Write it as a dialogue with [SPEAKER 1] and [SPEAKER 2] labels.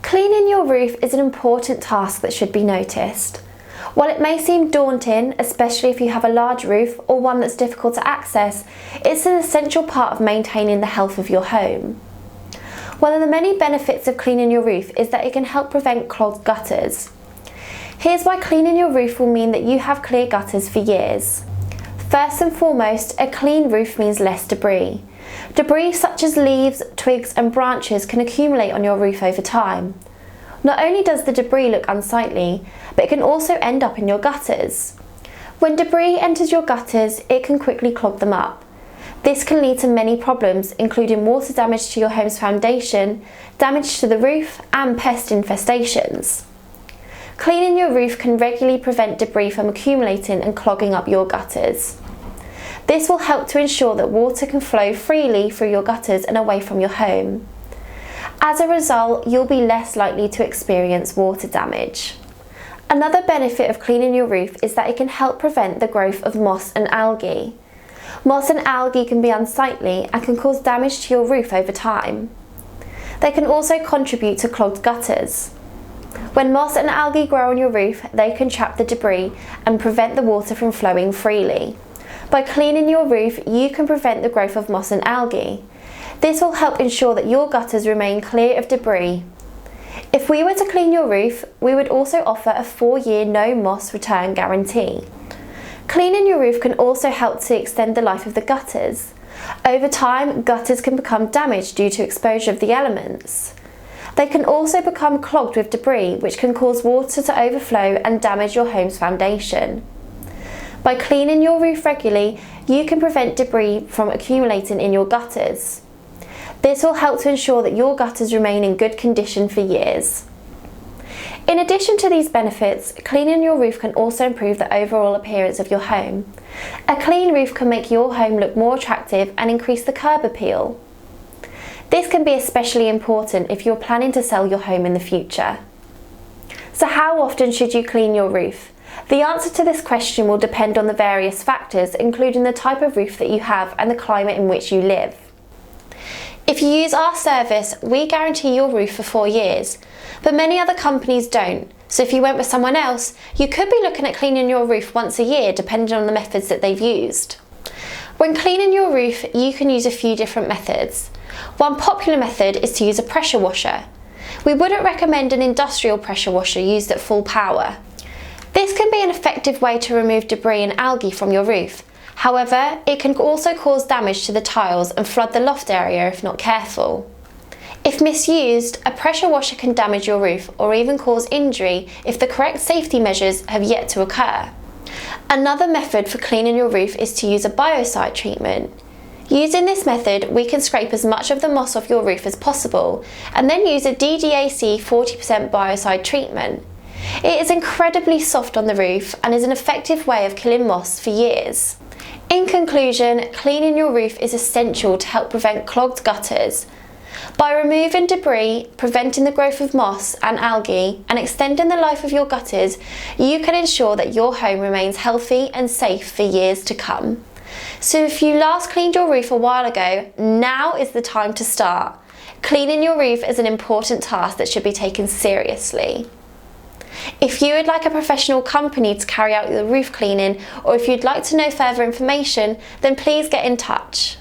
[SPEAKER 1] Cleaning your roof is an important task that should be noticed. While it may seem daunting, especially if you have a large roof or one that's difficult to access, it's an essential part of maintaining the health of your home. One of the many benefits of cleaning your roof is that it can help prevent clogged gutters. Here's why cleaning your roof will mean that you have clear gutters for years. First and foremost, a clean roof means less debris. Debris such as leaves, twigs and branches can accumulate on your roof over time. Not only does the debris look unsightly, but it can also end up in your gutters. When debris enters your gutters, it can quickly clog them up. This can lead to many problems, including water damage to your home's foundation, damage to the roof, and pest infestations. Cleaning your roof can regularly prevent debris from accumulating and clogging up your gutters. This will help to ensure that water can flow freely through your gutters and away from your home. As a result, you'll be less likely to experience water damage. Another benefit of cleaning your roof is that it can help prevent the growth of moss and algae. Moss and algae can be unsightly and can cause damage to your roof over time. They can also contribute to clogged gutters. When moss and algae grow on your roof, they can trap the debris and prevent the water from flowing freely. By cleaning your roof, you can prevent the growth of moss and algae. This will help ensure that your gutters remain clear of debris. If we were to clean your roof, we would also offer a 4-year no moss return guarantee. Cleaning your roof can also help to extend the life of the gutters. Over time, gutters can become damaged due to exposure of the elements. They can also become clogged with debris, which can cause water to overflow and damage your home's foundation. By cleaning your roof regularly, you can prevent debris from accumulating in your gutters. This will help to ensure that your gutters remain in good condition for years. In addition to these benefits, cleaning your roof can also improve the overall appearance of your home. A clean roof can make your home look more attractive and increase the curb appeal. This can be especially important if you're planning to sell your home in the future. So how often should you clean your roof? The answer to this question will depend on the various factors, including the type of roof that you have and the climate in which you live. If you use our service, we guarantee your roof for 4 years, but many other companies don't. So if you went with someone else, you could be looking at cleaning your roof once a year, depending on the methods that they've used. When cleaning your roof, you can use a few different methods. One popular method is to use a pressure washer. We wouldn't recommend an industrial pressure washer used at full power. This can be an effective way to remove debris and algae from your roof. However, it can also cause damage to the tiles and flood the loft area if not careful. If misused, a pressure washer can damage your roof or even cause injury if the correct safety measures have yet to occur. Another method for cleaning your roof is to use a biocide treatment. Using this method, we can scrape as much of the moss off your roof as possible and then use a DDAC 40% biocide treatment. It is incredibly soft on the roof and is an effective way of killing moss for years. In conclusion, cleaning your roof is essential to help prevent clogged gutters. By removing debris, preventing the growth of moss and algae, and extending the life of your gutters, you can ensure that your home remains healthy and safe for years to come. So if you last cleaned your roof a while ago, now is the time to start. Cleaning your roof is an important task that should be taken seriously. If you would like a professional company to carry out your roof cleaning, or if you'd like to know further information, then please get in touch.